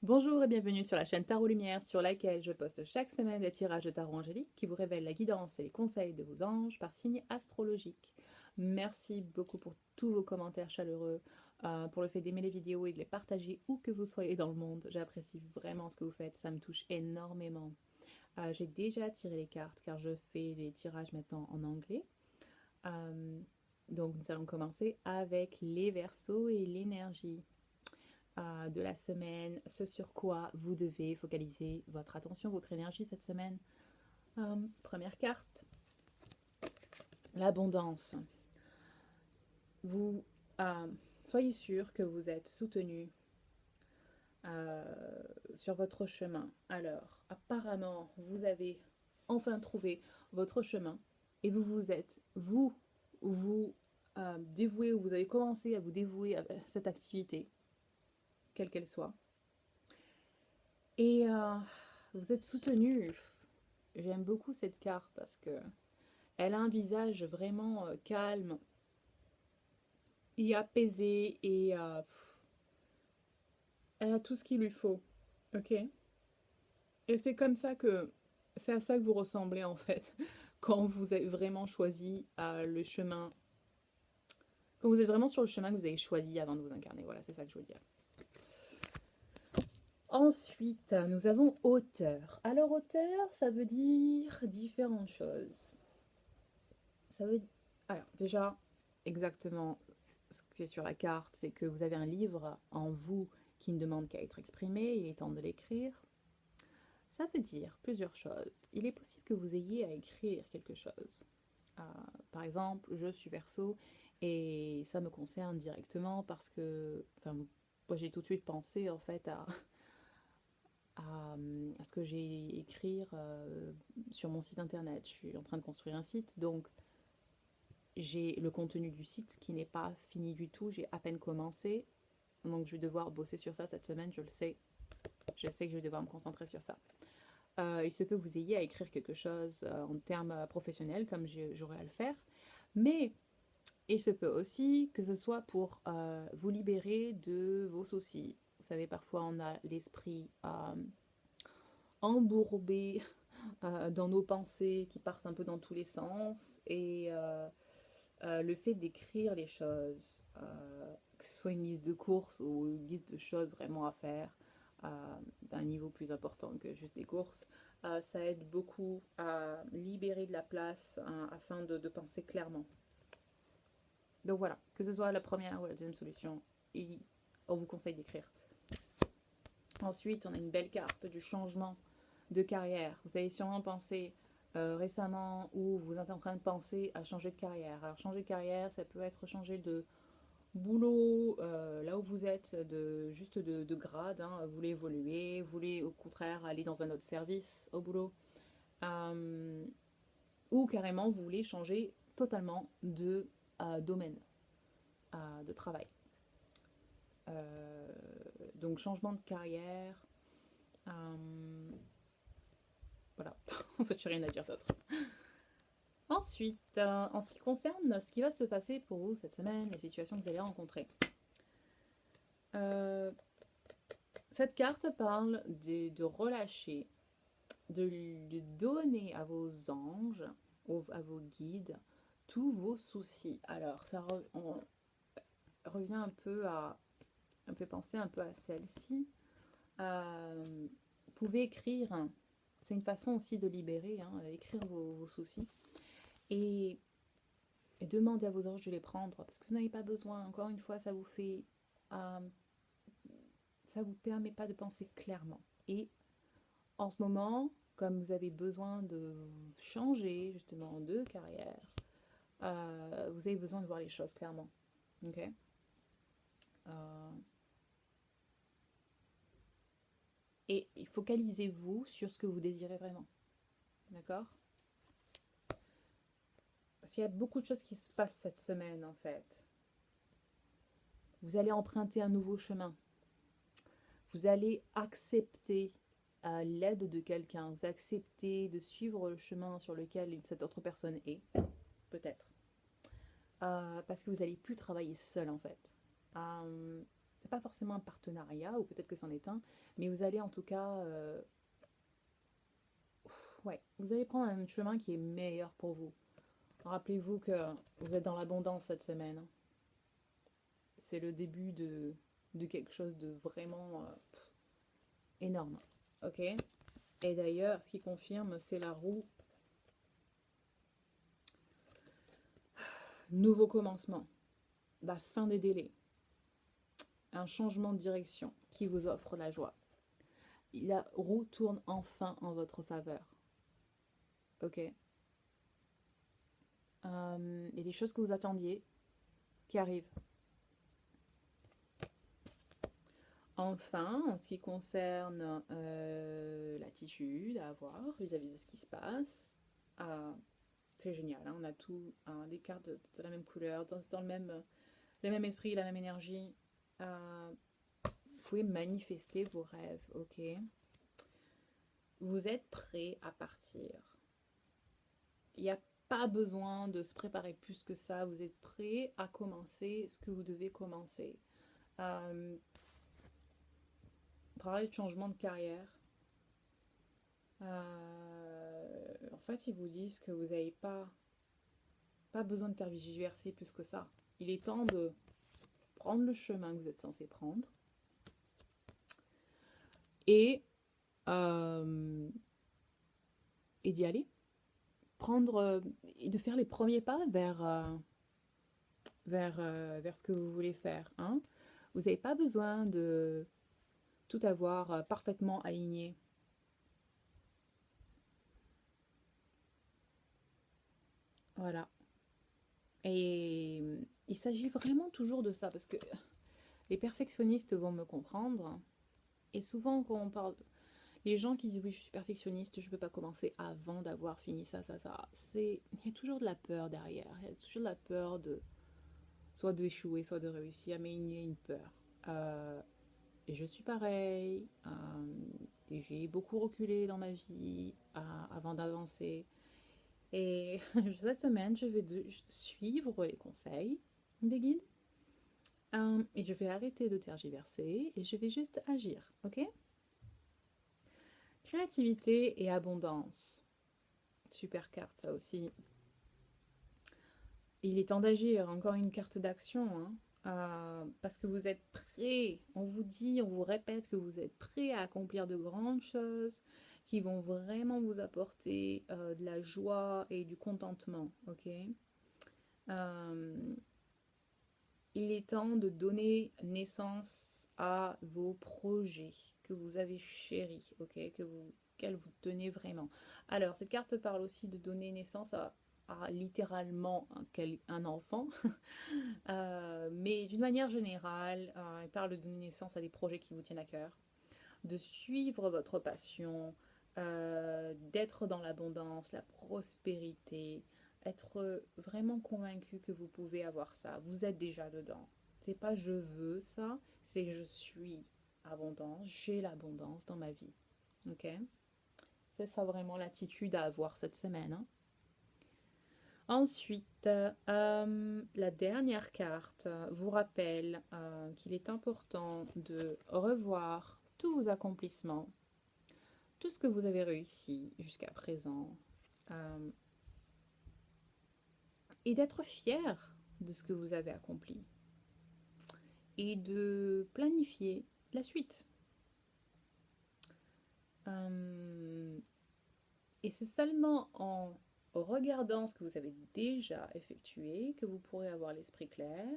Bonjour et bienvenue sur la chaîne Tarot Lumière sur laquelle je poste chaque semaine des tirages de tarot angélique qui vous révèlent la guidance et les conseils de vos anges par signe astrologique. Merci beaucoup pour tous vos commentaires chaleureux, pour le fait d'aimer les vidéos et de les partager où que vous soyez dans le monde. J'apprécie vraiment ce que vous faites, ça me touche énormément. J'ai déjà tiré les cartes car je fais les tirages maintenant en anglais. Donc nous allons commencer avec les Verseaux et l'énergie de la semaine, ce sur quoi vous devez focaliser votre attention, votre énergie cette semaine. Première carte, l'abondance. Vous soyez sûr que vous êtes soutenu euh, sur votre chemin. Alors, apparemment, vous avez enfin trouvé votre chemin et vous dévouez, ou vous avez commencé à vous dévouer à cette activité, quelle qu'elle soit. Et vous êtes soutenu. J'aime beaucoup cette carte parce que elle a un visage vraiment calme et apaisé et elle a tout ce qu'il lui faut. Ok. Et c'est comme ça que c'est à ça que vous ressemblez en fait quand vous avez vraiment choisi le chemin, quand vous êtes vraiment sur le chemin que vous avez choisi avant de vous incarner. Voilà, c'est ça que je veux dire. Ensuite, nous avons auteur. Alors auteur, ça veut dire différentes choses. Ça veut alors déjà exactement ce qui est sur la carte, c'est que vous avez un livre en vous qui ne demande qu'à être exprimé, il est temps de l'écrire. Ça veut dire plusieurs choses. Il est possible que vous ayez à écrire quelque chose. Euh, Par exemple, je suis Verseau et ça me concerne directement parce que, enfin, moi j'ai tout de suite pensé en fait à ce que j'ai écrire sur mon site internet. Je suis en train de construire un site, donc j'ai le contenu du site qui n'est pas fini du tout, j'ai à peine commencé, donc je vais devoir bosser sur ça cette semaine, je le sais. Je sais que je vais devoir me concentrer sur ça. Il se peut que vous ayez à écrire quelque chose en termes professionnels, comme j'aurai à le faire, mais il se peut aussi que ce soit pour vous libérer de vos soucis. Vous savez, parfois on a l'esprit embourbé dans nos pensées qui partent un peu dans tous les sens, et le fait d'écrire les choses, que ce soit une liste de courses ou une liste de choses vraiment à faire, euh, d'un niveau plus important que juste des courses, ça aide beaucoup à libérer de la place afin de penser clairement. Donc voilà, que ce soit la première ou la deuxième solution, on vous conseille d'écrire. Ensuite, on a une belle carte du changement de carrière. Vous avez sûrement pensé récemment ou vous êtes en train de penser à changer de carrière. Alors changer de carrière, ça peut être changer de boulot, là où vous êtes, juste de grade, hein. Vous voulez évoluer, vous voulez au contraire aller dans un autre service au boulot. Euh, ou carrément vous voulez changer totalement de domaine de travail. Euh, donc changement de carrière. Voilà, en fait, je n'ai rien à dire d'autre. Ensuite, en ce qui concerne ce qui va se passer pour vous cette semaine, les situations que vous allez rencontrer. Euh, Cette carte parle de relâcher, de donner à vos anges, à vos guides, tous vos soucis. Alors, on revient un peu penser un peu à celle-ci. Vous pouvez écrire, hein. C'est une façon aussi de libérer, hein, écrire vos soucis. Et, et demander à vos anges de les prendre, parce que vous n'avez pas besoin, encore une fois, euh, ça vous permet pas de penser clairement. Et en ce moment, comme vous avez besoin de changer justement de carrière, vous avez besoin de voir les choses clairement. Ok. Euh, et focalisez-vous sur ce que vous désirez vraiment. D'accord. Parce qu'il y a beaucoup de choses qui se passent cette semaine en fait. Vous allez emprunter un nouveau chemin. Vous allez accepter l'aide de quelqu'un. Vous acceptez de suivre le chemin sur lequel cette autre personne est, peut-être. Parce que vous n'allez plus travailler seul en fait. Euh, c'est pas forcément un partenariat, ou peut-être que c'en est un, mais vous allez en tout cas, ouais, vous allez prendre un chemin qui est meilleur pour vous. Rappelez-vous que vous êtes dans l'abondance cette semaine. C'est le début de quelque chose de vraiment énorme. Ok? Et d'ailleurs, ce qui confirme, c'est la roue. Nouveau commencement, la fin des délais, un changement de direction qui vous offre la joie. La roue tourne enfin en votre faveur. Ok? Il y a des choses que vous attendiez qui arrivent. Enfin, en ce qui concerne l'attitude à avoir vis-à-vis de ce qui se passe, c'est génial, hein, on a tout, hein, les cartes de la même couleur, dans le même esprit, la même énergie. Vous pouvez manifester vos rêves, ok? Vous êtes prêt à partir. Il n'y a pas besoin de se préparer plus que ça. Vous êtes prêt à commencer ce que vous devez commencer. Euh, Parler de changement de carrière. En fait, ils vous disent que vous n'avez pas besoin de tergiverser plus que ça. Il est temps de prendre le chemin que vous êtes censé prendre et, euh, et d'y aller. Prendre et de faire les premiers pas vers ce que vous voulez faire. Hein. Vous n'avez pas besoin de tout avoir parfaitement aligné. Voilà. Et il s'agit vraiment toujours de ça, parce que les perfectionnistes vont me comprendre. Et souvent, quand on parle, les gens qui disent oui, je suis perfectionniste, je ne peux pas commencer avant d'avoir fini ça, ça, ça. Il y a toujours de la peur derrière. Il y a toujours de la peur de soit d'échouer, soit de réussir, mais il y a une peur. Et je suis pareil. Et j'ai beaucoup reculé dans ma vie avant d'avancer. Et cette semaine, je vais suivre les conseils des guides. Et je vais arrêter de tergiverser et je vais juste agir, ok? Créativité et abondance. Super carte, ça aussi. Il est temps d'agir, encore une carte d'action, hein. Parce que vous êtes prêt. On vous dit, on vous répète que vous êtes prêt à accomplir de grandes choses qui vont vraiment vous apporter de la joie et du contentement, ok? Euh, il est temps de donner naissance à vos projets que vous avez chéris, ok, qu'elles vous tenez vraiment. Alors, cette carte parle aussi de donner naissance à littéralement un enfant, mais d'une manière générale, elle parle de donner naissance à des projets qui vous tiennent à cœur, de suivre votre passion, d'être dans l'abondance, la prospérité, être vraiment convaincu que vous pouvez avoir ça. Vous êtes déjà dedans. C'est pas je veux ça, c'est je suis abondant, j'ai l'abondance dans ma vie. Ok? C'est ça vraiment l'attitude à avoir cette semaine. Hein. Ensuite, la dernière carte vous rappelle qu'il est important de revoir tous vos accomplissements, tout ce que vous avez réussi jusqu'à présent, euh, et d'être fier de ce que vous avez accompli, et de planifier la suite. Et c'est seulement en regardant ce que vous avez déjà effectué que vous pourrez avoir l'esprit clair.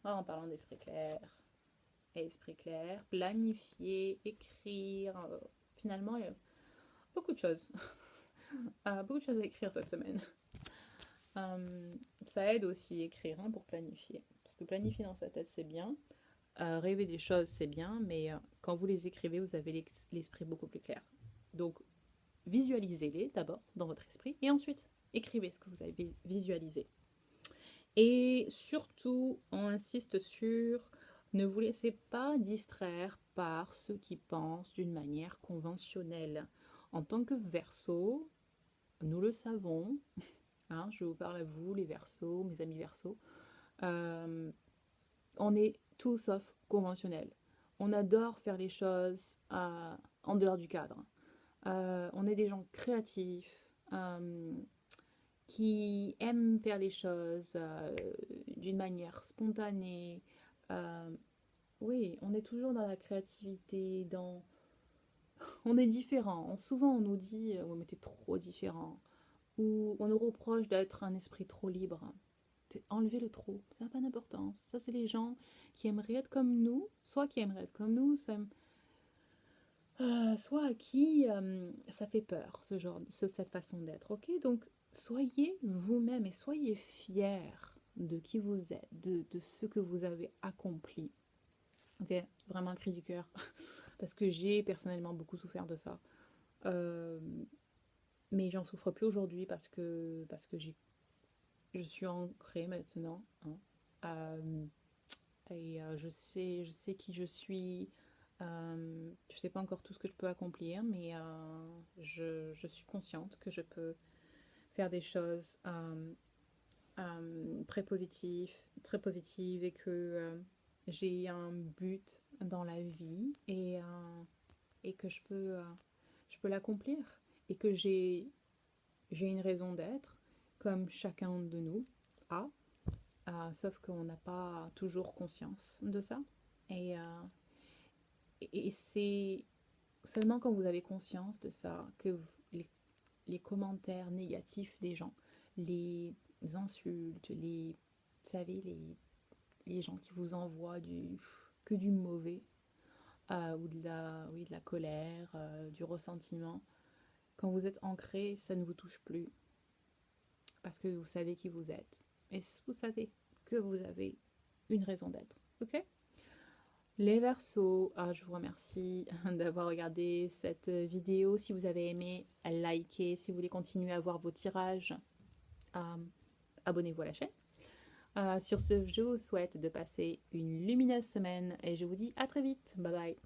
En parlant d'esprit clair, planifier, écrire. Finalement, il y a beaucoup de choses. Beaucoup de choses à écrire cette semaine. Ça aide aussi à écrire pour planifier. Parce que planifier dans sa tête, c'est bien. Rêver des choses, c'est bien. Mais quand vous les écrivez, vous avez l'esprit beaucoup plus clair. Donc, visualisez-les d'abord dans votre esprit. Et ensuite, écrivez ce que vous avez visualisé. Et surtout, on insiste sur ne vous laissez pas distraire par ceux qui pensent d'une manière conventionnelle. En tant que Verseau, nous le savons, hein, je vous parle à vous, les Verseaux, mes amis Verseaux, on est tout sauf conventionnel. On adore faire les choses en dehors du cadre. On est des gens créatifs, qui aiment faire les choses d'une manière spontanée. Euh, oui, on est toujours dans la créativité, on est différent. Souvent, on nous dit, ouais, mais t'es trop différent. Ou on nous reproche d'être un esprit trop libre. Enlever le trop, ça n'a pas d'importance. Ça, c'est les gens qui aimeraient être comme nous, soit qui aimeraient être comme nous, soit à qui ça fait peur, cette façon d'être. Ok, donc soyez vous-même et soyez fiers de qui vous êtes, de ce que vous avez accompli. Ok, vraiment un cri du cœur, parce que j'ai personnellement beaucoup souffert de ça. Euh, mais j'en souffre plus aujourd'hui parce que je suis ancrée maintenant, hein. Euh, je sais qui je suis. Je sais pas encore tout ce que je peux accomplir, mais je suis consciente que je peux faire des choses très positives et que j'ai un but dans la vie et que je peux l'accomplir et que j'ai une raison d'être comme chacun de nous a. Sauf qu'on n'a pas toujours conscience de ça. Et, et c'est seulement quand vous avez conscience de ça que les commentaires négatifs des gens, les insultes, vous savez, les gens qui vous envoient que du mauvais, ou oui, de la colère, du ressentiment, quand vous êtes ancré, ça ne vous touche plus parce que vous savez qui vous êtes. Et vous savez que vous avez une raison d'être. Ok? Les Verseaux, je vous remercie d'avoir regardé cette vidéo. Si vous avez aimé, likez. Si vous voulez continuer à voir vos tirages, euh, abonnez-vous à la chaîne. Sur ce, je vous souhaite de passer une lumineuse semaine et je vous dis à très vite. Bye bye.